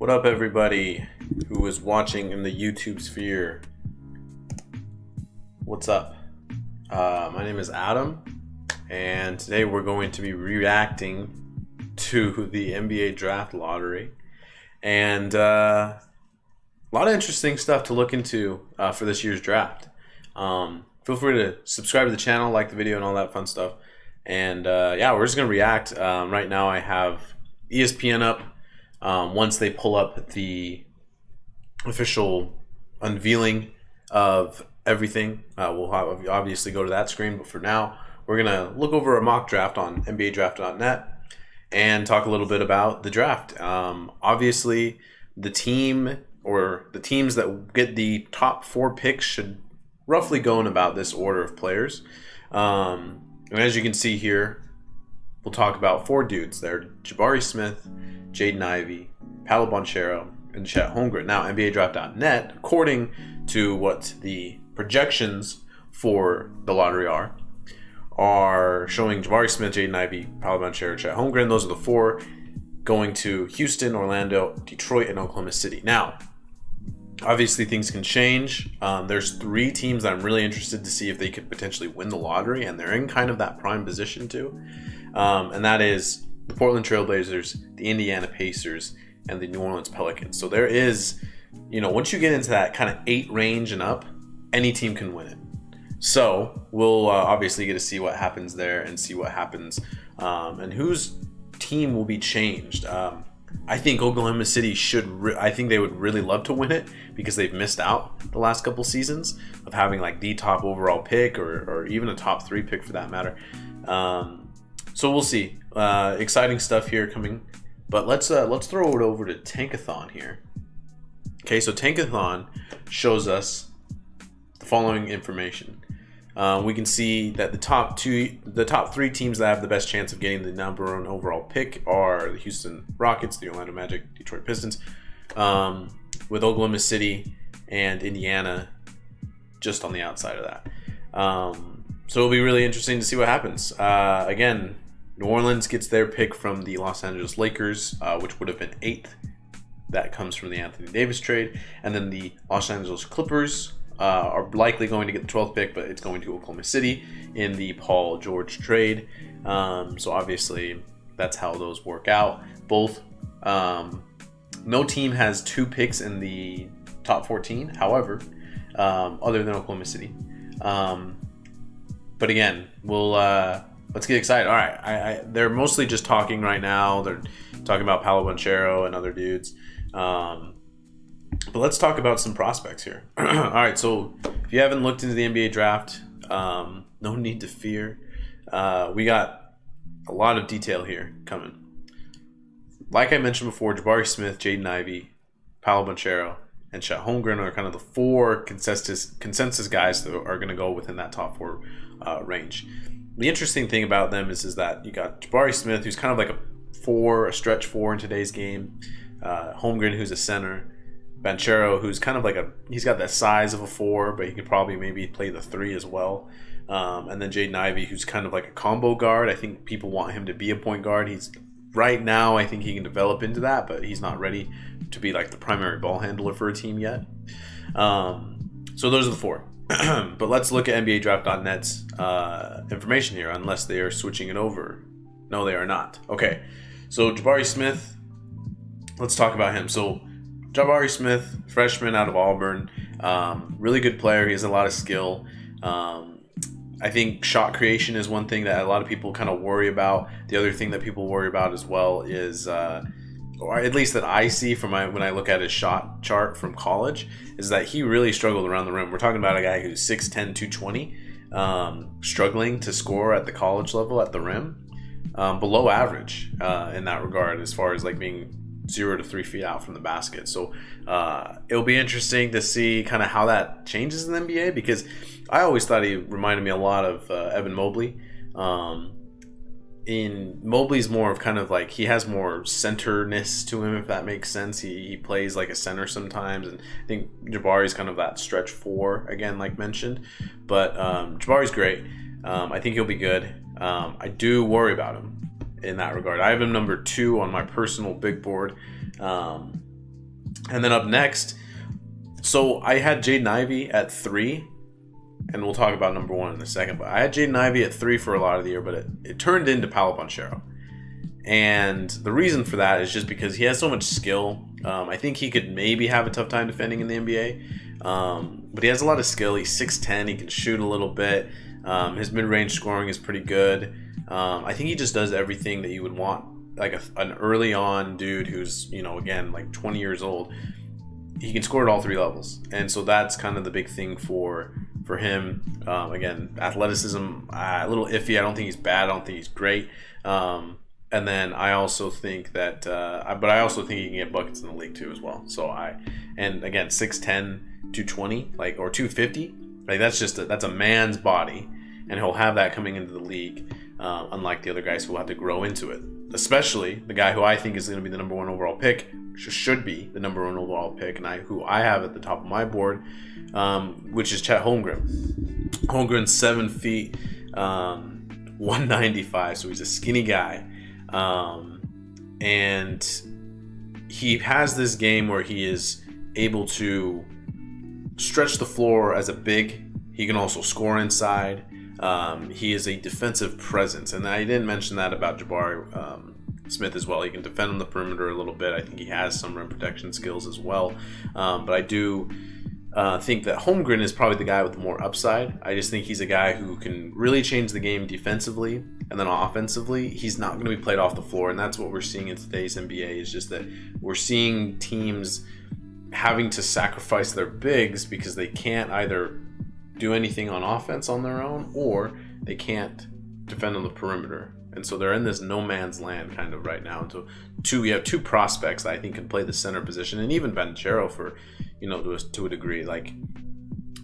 What up, everybody who is watching in the YouTube sphere? What's up? My name is Adam, and today we're going to be reacting to the NBA draft lottery, and a lot of interesting stuff to look into for this year's draft. Feel free to subscribe to the channel, like the video, and all that fun stuff. And yeah, we're just gonna react. Right now, I have ESPN up. Once they pull up the official unveiling of everything, we'll obviously go to that screen. But for now, we're going to look over a mock draft on NBADraft.net and talk a little bit about the draft. Obviously, the team or the teams that get the top 4 picks should roughly go in about this order of players. And as you can see here, we'll talk about 4 dudes. They're Jabari Smith, Jaden Ivey, Paolo Banchero, and Chet Holmgren. Now, NBADraft.net, according to what the projections for the lottery are showing Jabari Smith, Jaden Ivey, Paolo Banchero, Chet Holmgren. Those are the 4 going to Houston, Orlando, Detroit, and Oklahoma City. Now, obviously things can change. There's 3 teams that I'm really interested to see if they could potentially win the lottery, and they're in kind of that prime position too. And that is the Portland Trailblazers, the Indiana Pacers, and the New Orleans Pelicans. So there is, once you get into that kind of 8 range and up, any team can win it. So we'll obviously get to see what happens there and see what happens and whose team will be changed. I think Oklahoma City I think they would really love to win it because they've missed out the last couple seasons of having like the top overall pick or even a top 3 pick for that matter. So we'll see. Exciting stuff here coming, but let's throw it over to Tankathon here. Okay, so Tankathon shows us the following information. We can see that the top 3 teams that have the best chance of getting the number 1 overall pick are the Houston Rockets, the Orlando Magic, Detroit Pistons, with Oklahoma City and Indiana just on the outside of that. So it'll be really interesting to see what happens. Again, New Orleans gets their pick from the Los Angeles Lakers, which would have been 8th. That comes from the Anthony Davis trade. And then the Los Angeles Clippers are likely going to get the 12th pick, but it's going to Oklahoma City in the Paul George trade. So obviously that's how those work out. Both, no team has 2 picks in the top 14, however, other than Oklahoma City. But again, let's get excited. All right, they're mostly just talking right now. They're talking about Paolo Banchero and other dudes. But let's talk about some prospects here. All right, so if you haven't looked into the NBA draft, no need to fear. We got a lot of detail here coming. Like I mentioned before, Jabari Smith, Jaden Ivey, Paolo Banchero, and Chet Holmgren are kind of the 4 consensus guys that are going to go within that top 4 range. The interesting thing about them is that you got Jabari Smith, who's kind of like a stretch 4 in today's game. Holmgren, who's a center. Banchero, who's kind of like he's got that size of a 4, but he could probably maybe play the 3 as well. And then Jaden Ivey, who's kind of like a combo guard. I think people want him to be a point guard. Right now, I think he can develop into that, but he's not ready to be like the primary ball handler for a team yet. So those are the 4. But let's look at NBADraft.net's information here, unless they are switching it over. No, they are not. Okay, so Jabari Smith, let's talk about him. So Jabari Smith, freshman out of Auburn, really good player. He has a lot of skill. I think shot creation is one thing that a lot of people kind of worry about. The other thing that people worry about as well is, or at least that I see from when I look at his shot chart from college, is that he really struggled around the rim. We're talking about a guy who's 6'10", 220, struggling to score at the college level at the rim, below average in that regard as far as like being 0 to 3 feet out from the basket. So it'll be interesting to see kind of how that changes in the NBA, because I always thought he reminded me a lot of Evan Mobley. Mobley's more of kind of like, he has more centerness to him, if that makes sense. He plays like a center sometimes, and I think Jabari's kind of that stretch 4 again, like mentioned. But Jabari's great. I think he'll be good. I do worry about him in that regard. I have him number 2 on my personal big board. And then up next, so I had Jaden Ivey at 3, and we'll talk about number 1 in a second. But I had Jaden Ivey at 3 for a lot of the year, but it turned into Paolo Banchero. And the reason for that is just because he has so much skill. I think he could maybe have a tough time defending in the NBA. But he has a lot of skill. He's 6'10". He can shoot a little bit. His mid-range scoring is pretty good. I think he just does everything that you would want. Like an early on dude who's, again, like 20 years old. He can score at all 3 levels. And so that's kind of the big thing for him. Again, athleticism, a little iffy. I don't think he's bad. I don't think he's great. And then I also think that, but I also think he can get buckets in the league too as well. So and again, 6'10", 220, or 250, that's a man's body, and he'll have that coming into the league, unlike the other guys who will have to grow into it. Especially the guy who I think is going to be the number 1 overall pick, should be the number 1 overall pick, and who I have at the top of my board, which is Chet Holmgren. Holmgren's 7 feet, 195, so he's a skinny guy. And he has this game where he is able to stretch the floor as a big. He can also score inside. He is a defensive presence, and I didn't mention that about Jabari Smith as well. He can defend on the perimeter a little bit. I think he has some rim protection skills as well. But I do think that Holmgren is probably the guy with more upside. I just think he's a guy who can really change the game defensively, and then offensively, he's not going to be played off the floor. And that's what we're seeing in today's NBA, is just that we're seeing teams having to sacrifice their bigs because they can't either do anything on offense on their own, or they can't defend on the perimeter. And so they're in this no man's land kind of right now. We have 2 prospects that I think can play the center position, and even Banchero for, to a degree. Like,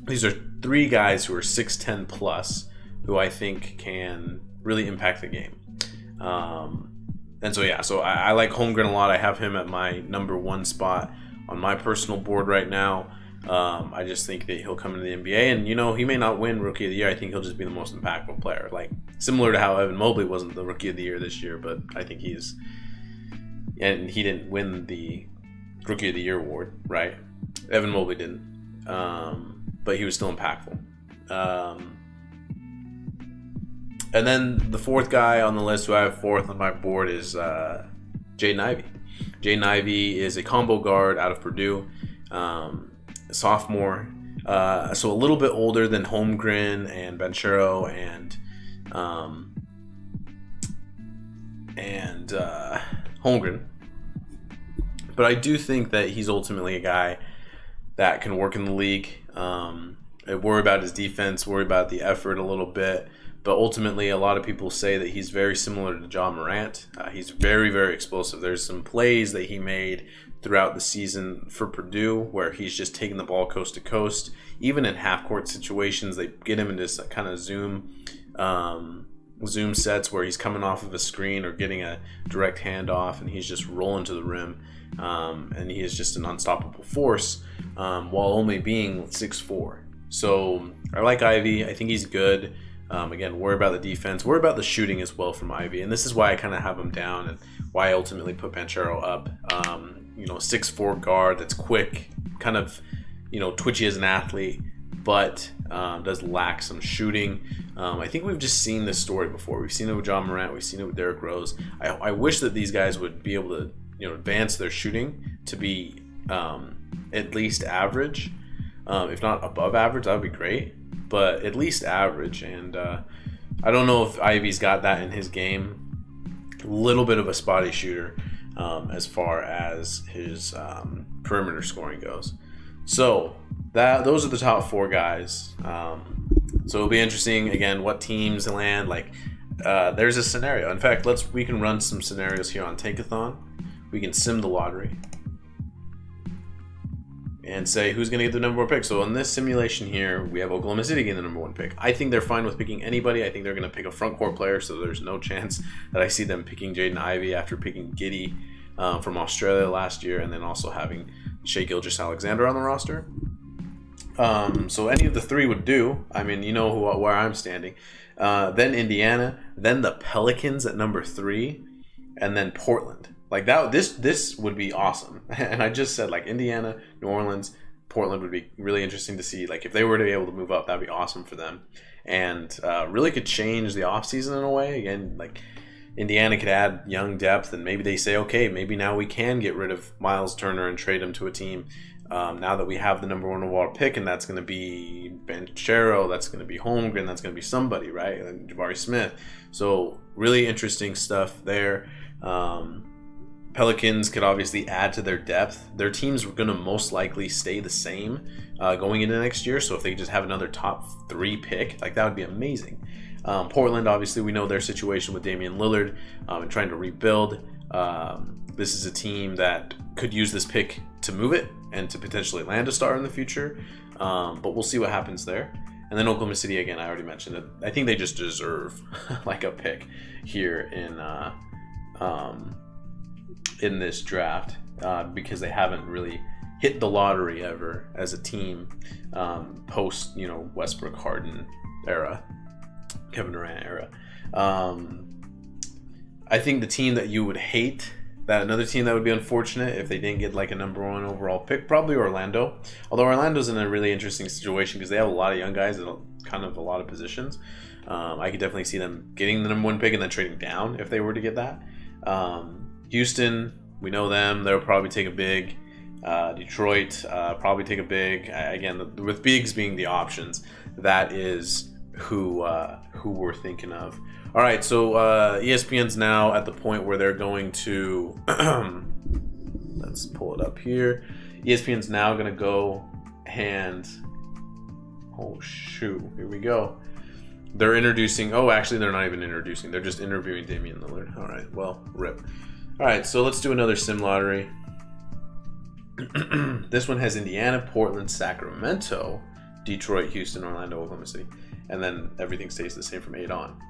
these are 3 guys who are 6'10 plus, who I think can really impact the game. And so I like Holmgren a lot. I have him at my number 1 spot on my personal board right now. I just think that he'll come into the NBA, and he may not win Rookie of the Year. I think he'll just be the most impactful player, like similar to how Evan Mobley wasn't the Rookie of the Year this year, but I think he didn't win the Rookie of the Year award, right? Evan Mobley didn't, but he was still impactful. And then the 4th guy on the list who I have 4th on my board is Jaden Ivey. Jaden Ivey is a combo guard out of Purdue. Sophomore, so a little bit older than Holmgren and Banchero and Holmgren, but I do think that he's ultimately a guy that can work in the league. I worry about his defense, worry about the effort a little bit, but ultimately a lot of people say that he's very similar to Ja Morant. He's very, very explosive. There's some plays that he made throughout the season for Purdue where he's just taking the ball coast to coast. Even in half-court situations, they get him into this kind of zoom sets where he's coming off of a screen or getting a direct handoff, and he's just rolling to the rim. And he is just an unstoppable force while only being 6'4". So I like Ivey. I think he's good. Again, worry about the defense, worry about the shooting as well from Ivey, and this is why I kind of have him down and why I ultimately put Banchero up. 6'4" guard that's quick, kind of, twitchy as an athlete, but does lack some shooting. I think we've just seen this story before. We've seen it with Ja Morant. We've seen it with Derrick Rose. I wish that these guys would be able to, advance their shooting to be at least average, if not above average. That would be great, but at least average. And I don't know if Ivey's got that in his game. A little bit of a spotty shooter as far as his perimeter scoring goes. So those are the top 4 guys. So it'll be interesting again what teams land. Like there's a scenario. In fact, we can run some scenarios here on Tankathon. We can sim the lottery and say who's going to get the number 1 pick. So in this simulation here, we have Oklahoma City getting the number 1 pick. I think they're fine with picking anybody. I think they're going to pick a front court player, so there's no chance that I see them picking Jaden Ivey after picking Giddey from Australia last year, and then also having Shai Gilgeous-Alexander on the roster. So any of the 3 would do. I mean, where I'm standing. Then Indiana, then the Pelicans at number 3, and then Portland. Like that, this would be awesome. And I just said like Indiana, New Orleans, Portland would be really interesting to see. Like if they were to be able to move up, that'd be awesome for them, and really could change the offseason in a way. Again, like Indiana could add young depth, and maybe they say, okay, maybe now we can get rid of Miles Turner and trade him to a team. Now that we have the number 1 overall pick, and that's going to be Banchero, that's going to be Holmgren, that's going to be somebody, right? And Jabari Smith. So really interesting stuff there. Pelicans could obviously add to their depth. Their teams were going to most likely stay the same going into next year. So if they just have another top 3 pick, like that would be amazing. Portland, obviously, we know their situation with Damian Lillard and trying to rebuild. This is a team that could use this pick to move it and to potentially land a star in the future. But we'll see what happens there. And then Oklahoma City, again, I already mentioned it. I think they just deserve like a pick here in this draft because they haven't really hit the lottery ever as a team post, Westbrook, Harden era, Kevin Durant era. I think the team that you would hate, that another team that would be unfortunate if they didn't get like a number 1 overall pick, probably Orlando. Although Orlando's in a really interesting situation because they have a lot of young guys at kind of a lot of positions. I could definitely see them getting the number 1 pick and then trading down if they were to get that. Houston, we know them. They'll probably take a big. Detroit, probably take a big. Again, with bigs being the options, that is who we're thinking of. All right, so ESPN's now at the point where they're going to. Let's pull it up here. ESPN's now going to go and. Oh shoot! Here we go. They're introducing. Oh, actually, they're not even introducing. They're just interviewing Damian Lillard. All right. Well, rip. All right. So let's do another sim lottery. This one has Indiana, Portland, Sacramento, Detroit, Houston, Orlando, Oklahoma City, and then everything stays the same from 8 on.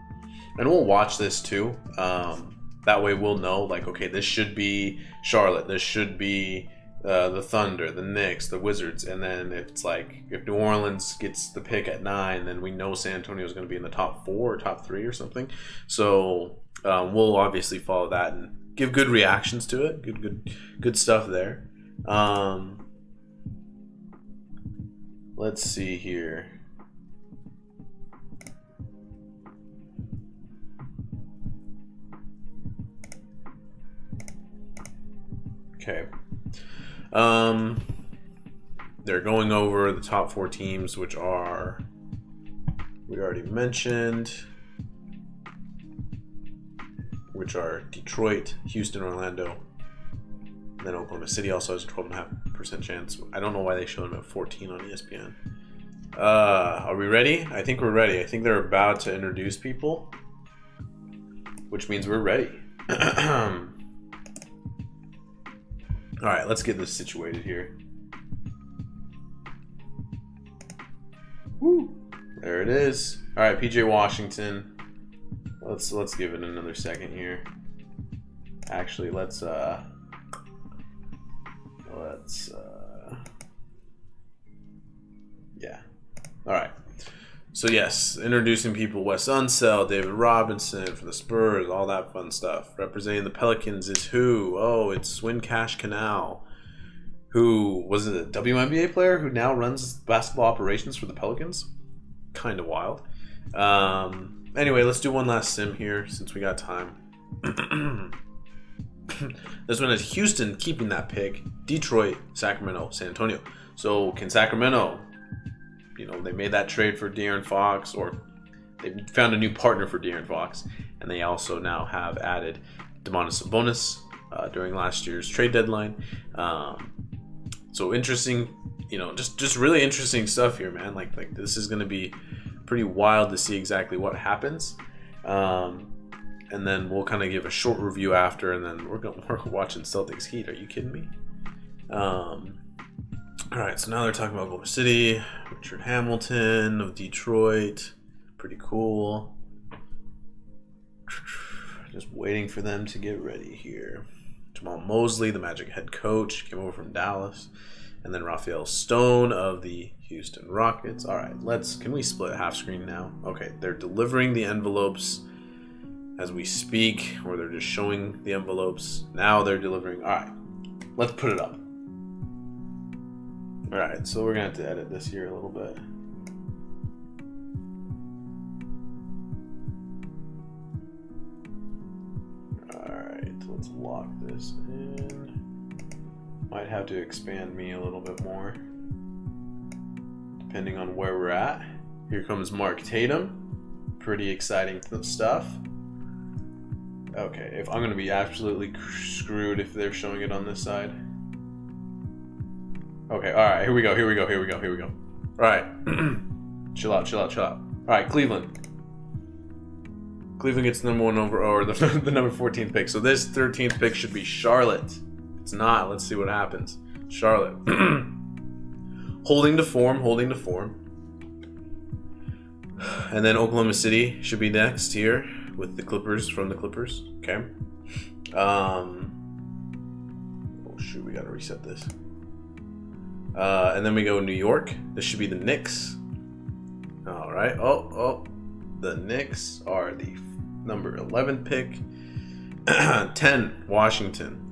And we'll watch this too. That way we'll know, like, okay, this should be Charlotte. This should be the Thunder, the Knicks, the Wizards. And then if New Orleans gets the pick at 9, then we know San Antonio is going to be in the top 4 or top 3 or something. So we'll obviously follow that and give good reactions to it. Good stuff there. Let's see here. Okay. They're going over the top 4 teams, which are, we already mentioned, which are Detroit, Houston, Orlando, and then Oklahoma City also has a 12.5% chance. I don't know why they show them at 14 on ESPN. Are we ready? I think we're ready. I think they're about to introduce people, which means we're ready. All right, let's get this situated here. Woo! There it is. All right, PJ Washington. Let's give it another second here. Actually, let's yeah. All right. So yes, introducing people: Wes Unseld, David Robinson for the Spurs, all that fun stuff. Representing the Pelicans is who? Oh, it's Swincash Canal, who was a WNBA player who now runs basketball operations for the Pelicans. Kind of wild. Anyway, let's do one last sim here since we got time. This one is Houston keeping that pick, Detroit, Sacramento, San Antonio. So can Sacramento, they made that trade for De'Aaron Fox, or they found a new partner for De'Aaron Fox, and they also now have added Domantas Sabonis during last year's trade deadline. So interesting, just really interesting stuff here, man. Like this is going to be pretty wild to see exactly what happens. And then we'll kind of give a short review after, and then we're watching Celtics Heat. Are you kidding me? All right, so now they're talking about Oklahoma City, Richard Hamilton of Detroit. Pretty cool. Just waiting for them to get ready here. Jamal Mosley, the Magic head coach, came over from Dallas. And then Raphael Stone of the Houston Rockets. All right, can we split half screen now? Okay, they're delivering the envelopes as we speak, or they're just showing the envelopes. Now they're delivering. All right, let's put it up. All right, so we're gonna have to edit this here a little bit. All right, let's lock this in. Might have to expand me a little bit more, depending on where we're at. Here comes Mark Tatum. Pretty exciting stuff. Okay, if I'm gonna be absolutely screwed if they're showing it on this side. Okay, all right, here we go. All right, chill out. All right, Cleveland. Cleveland gets the number 1 or the number 14th pick. So this 13th pick should be Charlotte. It's not. Let's see what happens. Charlotte. holding to form. And then Oklahoma City should be next here with the Clippers from the Clippers. Okay. Oh shoot, we gotta reset this. And then we go New York. This should be the Knicks. All right. Oh, the Knicks are the number 11 pick. 10 Washington.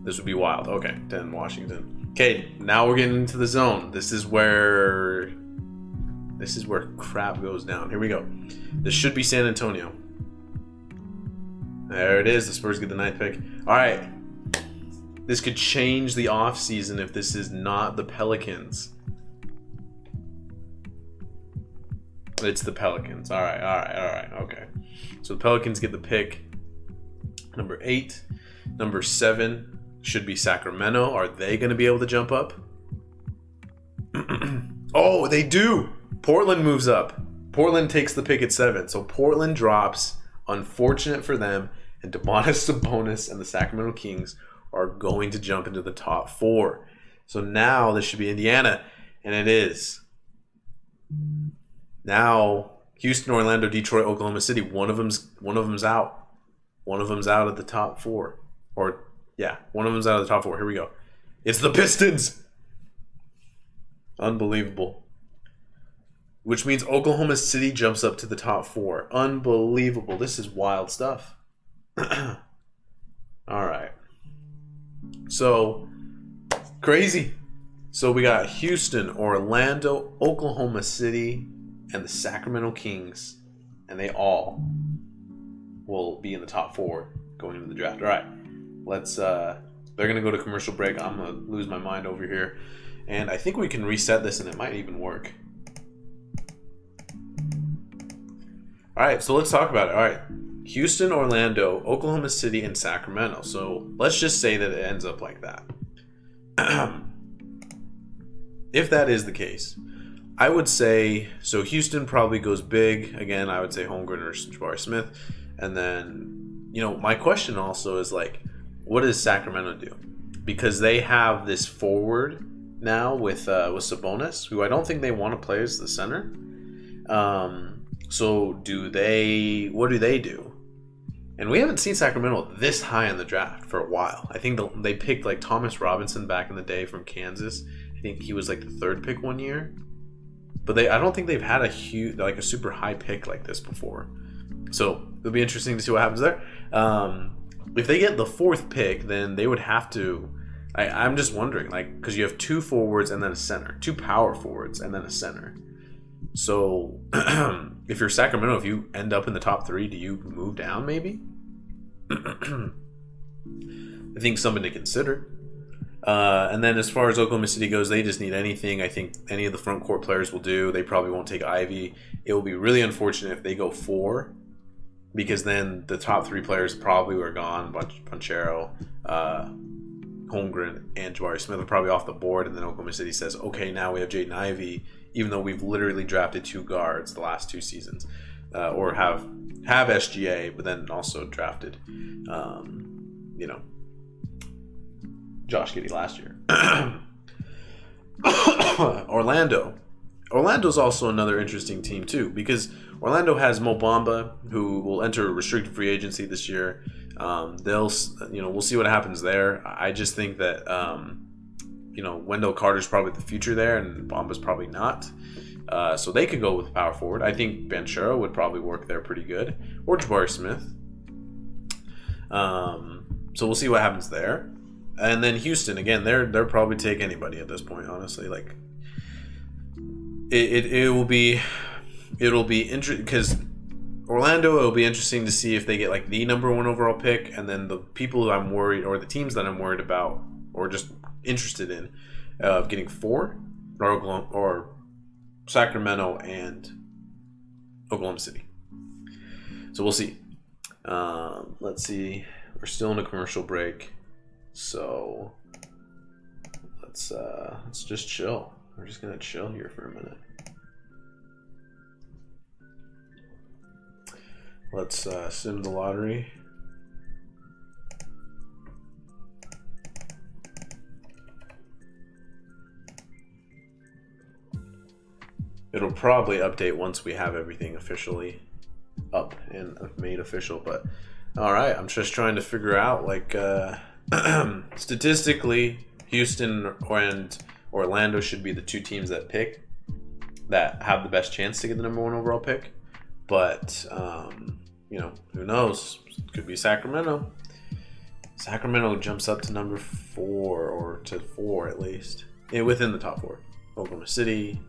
This would be wild. Okay, 10 Washington. Okay, now we're getting into the zone. This is where crap goes down. Here we go. This should be San Antonio. There it is. The Spurs get the 9th pick. All right. This could change the offseason if this is not the Pelicans. It's the Pelicans. All right. Okay. So the Pelicans get the pick. Number 8. Number 7 should be Sacramento. Are they going to be able to jump up? Oh, they do. Portland moves up. Portland takes the pick at 7. So Portland drops. Unfortunate for them. And Domantas Sabonis and the Sacramento Kings are going to jump into the top 4. So now this should be Indiana. And it is. Now Houston, Orlando, Detroit, Oklahoma City. One of them's out. One of them's out of the top 4. One of them's out of the top 4. Here we go. It's the Pistons. Unbelievable. Which means Oklahoma City jumps up to the top 4. Unbelievable. This is wild stuff. All right. So, crazy. So we got Houston, Orlando, Oklahoma City, and the Sacramento Kings. And they all will be in the top 4 going into the draft. All right. They're going to go to commercial break. I'm going to lose my mind over here. And I think we can reset this and it might even work. All right, so let's talk about it. All right. Houston, Orlando, Oklahoma City, and Sacramento. So let's just say that it ends up like that. If that is the case, I would say, so Houston probably goes big. Again, I would say Holmgren or Jabari Smith. And then, my question also is what does Sacramento do? Because they have this forward now with Sabonis, who I don't think they want to play as the center. So what do they do? And we haven't seen Sacramento this high in the draft for a while. I think they picked Thomas Robinson back in the day from Kansas. I think he was the 3rd pick one year. But I don't think they've had a super high pick like this before. So it'll be interesting to see what happens there. If they get the 4th pick, then they would have to. I'm just wondering, because you have 2 forwards and then a center, 2 power forwards and then a center. So if you're Sacramento, if you end up in the top 3, do you move down maybe? I think something to consider. And then as far as Oklahoma City goes, they just need anything. I think any of the front court players will do. They probably won't take Ivy. It will be really unfortunate if they go 4, because then the top 3 players probably are gone. Banchero, Holmgren, and Jabari Smith are probably off the board. And then Oklahoma City says, okay, now we have Jaden Ivey, even though we've literally drafted 2 guards the last 2 seasons, or have SGA, but then also drafted, Josh Giddey last year. Orlando's also another interesting team too, because Orlando has Mo Bamba, who will enter restricted free agency this year. We'll see what happens there. I just think that Wendell Carter's probably the future there, and Bamba's probably not. So they could go with power forward. I think Banchero would probably work there pretty good, or Jabari Smith. So we'll see what happens there. And then Houston, again, they'll probably take anybody at this point, honestly. Like it'll be interesting because Orlando, it'll be interesting to see if they get like the number 1 overall pick, and then the people I'm worried, or the teams that I'm worried about, or just interested in, getting 4, or Sacramento and Oklahoma City. So we'll see. Let's see. We're still in a commercial break, so let's just chill. We're just gonna chill here for a minute. Let's sim the lottery. It'll probably update once we have everything officially up and made official, but all right, I'm just trying to figure out, like, statistically, Houston and Orlando should be the 2 teams that have the best chance to get the number 1 overall pick. But, who knows? Could be Sacramento. Sacramento jumps up to number 4, or to 4 at least. Yeah, within the top 4. Oklahoma City.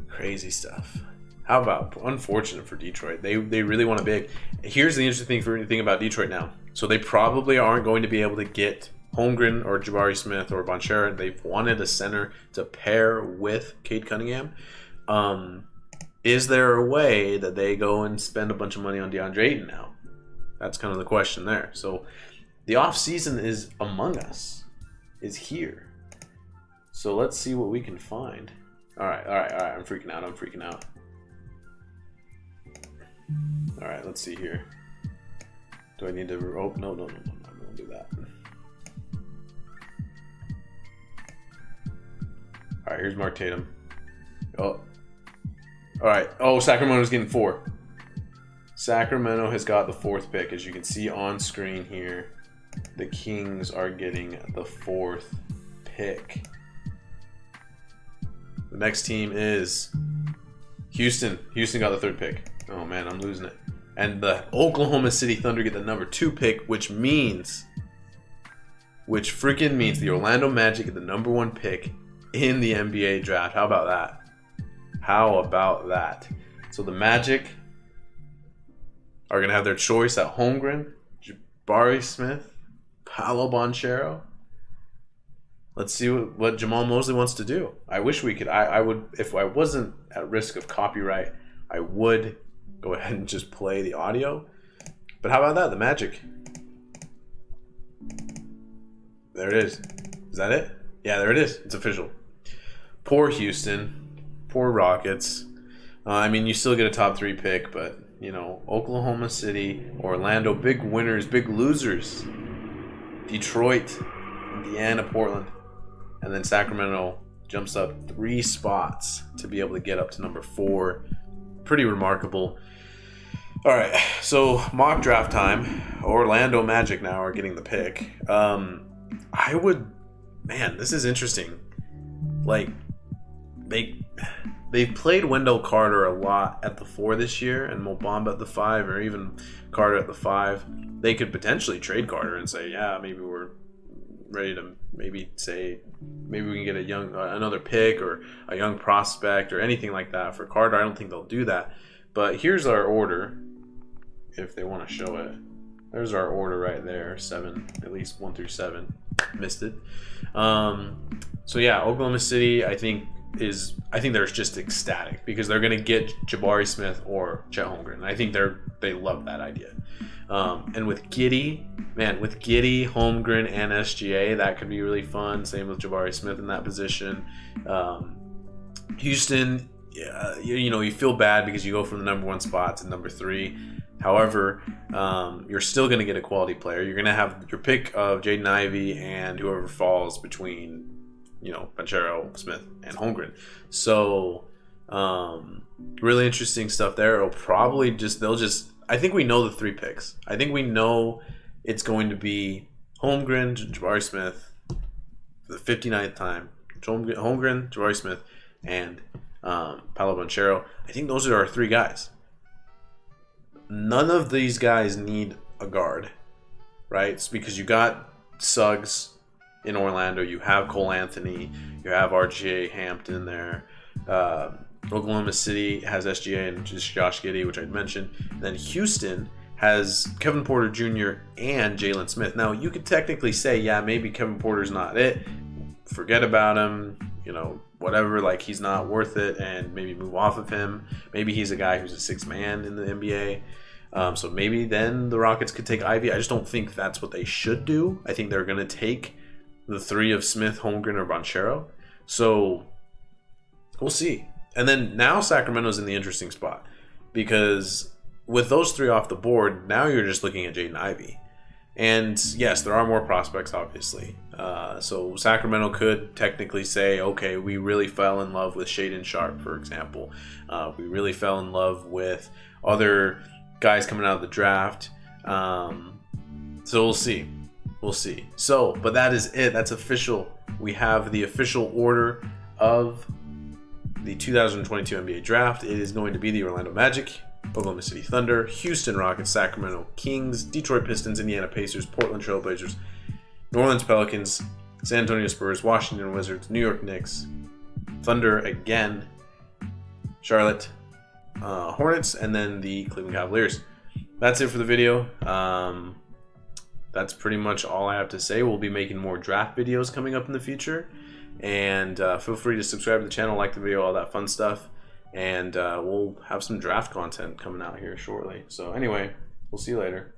Crazy stuff. How about, unfortunate for Detroit? They really want a big. Here's the interesting thing about Detroit now. So they probably aren't going to be able to get Holmgren or Jabari Smith or Banchero. They've wanted a center to pair with Cade Cunningham. Is there a way that they go and spend a bunch of money on DeAndre Ayton now? That's kind of the question there. So the offseason is among us, is here. So let's see what we can find. All right. I'm freaking out. All right, let's see here. Do I need to? Oh, no. I don't do that. All right, here's Mark Tatum. Oh, all right. Oh, Sacramento's getting 4. Sacramento has got the 4th pick, as you can see on screen here. The Kings are getting the 4th pick. The next team is Houston. Houston got the 3rd pick. Oh man, I'm losing it. And the Oklahoma City Thunder get the number 2 pick, which freaking means the Orlando Magic get the number 1 pick in the NBA draft. How about that? So the Magic are going to have their choice at Holmgren, Jabari Smith, Paolo Banchero. Let's see what Jamal Mosley wants to do. I wish we could. I would, if I wasn't at risk of copyright, I would go ahead and just play the audio. But how about that? The Magic. There it is. Is that it? Yeah, there it is. It's official. Poor Houston. Poor Rockets. I mean, you still get a top 3 pick, but, Oklahoma City, Orlando, big winners, big losers. Detroit, Indiana, Portland. And then Sacramento jumps up 3 spots to be able to get up to number 4. Pretty remarkable. All right, so mock draft time. Orlando Magic now are getting the pick. This is interesting. Like, they've played Wendell Carter a lot at the 4 this year, and Mo Bamba at the 5, or even Carter at the 5. They could potentially trade Carter and say, yeah, maybe we're ready to maybe we can get another pick or a young prospect or anything like that for Carter. I don't think they'll do that. But here's our order, if they want to show it. There's our order right there, 7, at least 1 through 7. Missed it. So yeah, Oklahoma City, I think they're just ecstatic because they're gonna get Jabari Smith or Chet Holmgren. I think they love that idea. And with Giddey, Holmgren, and SGA, that could be really fun. Same with Jabari Smith in that position. Houston, you feel bad because you go from the number 1 spot to number 3. However, you're still going to get a quality player. You're going to have your pick of Jaden Ivey and whoever falls between, Banchero, Smith, and Holmgren. So, really interesting stuff there. It'll probably I think we know the 3 picks. I think we know it's going to be Holmgren, Jabari Smith for the 59th time. Holmgren, Jabari Smith, and Paolo Banchero. I think those are our three guys. None of these guys need a guard, right? It's because you got Suggs in Orlando, you have Cole Anthony, you have RJ Hampton there. Oklahoma City has SGA and just Josh Giddey, which I'd mentioned. And then Houston has Kevin Porter Jr. and Jalen Smith. Now, you could technically say, yeah, maybe Kevin Porter's not it. Forget about him, you know, whatever, like he's not worth it, and maybe move off of him. Maybe he's a guy who's a sixth man in the NBA. So maybe then the Rockets could take Ivy. I just don't think that's what they should do. I think they're going to take the three of Smith, Holmgren, or Banchero. So we'll see. And then now Sacramento's in the interesting spot, because with those three off the board, now you're just looking at Jaden Ivey. And yes, there are more prospects, obviously. So Sacramento could technically say, okay, we really fell in love with Shaedon Sharpe, for example. We really fell in love with other guys coming out of the draft. So we'll see. We'll see. So, but that is it. That's official. We have the official order of the 2022 NBA Draft. It is going to be the Orlando Magic, Oklahoma City Thunder, Houston Rockets, Sacramento Kings, Detroit Pistons, Indiana Pacers, Portland Trail Blazers, New Orleans Pelicans, San Antonio Spurs, Washington Wizards, New York Knicks, Thunder again, Charlotte Hornets, and then the Cleveland Cavaliers. That's it for the video. That's pretty much all I have to say. We'll be making more draft videos coming up in the future. And feel free to subscribe to the channel, like the video, all that fun stuff. And we'll have some draft content coming out here shortly. So anyway, we'll see you later.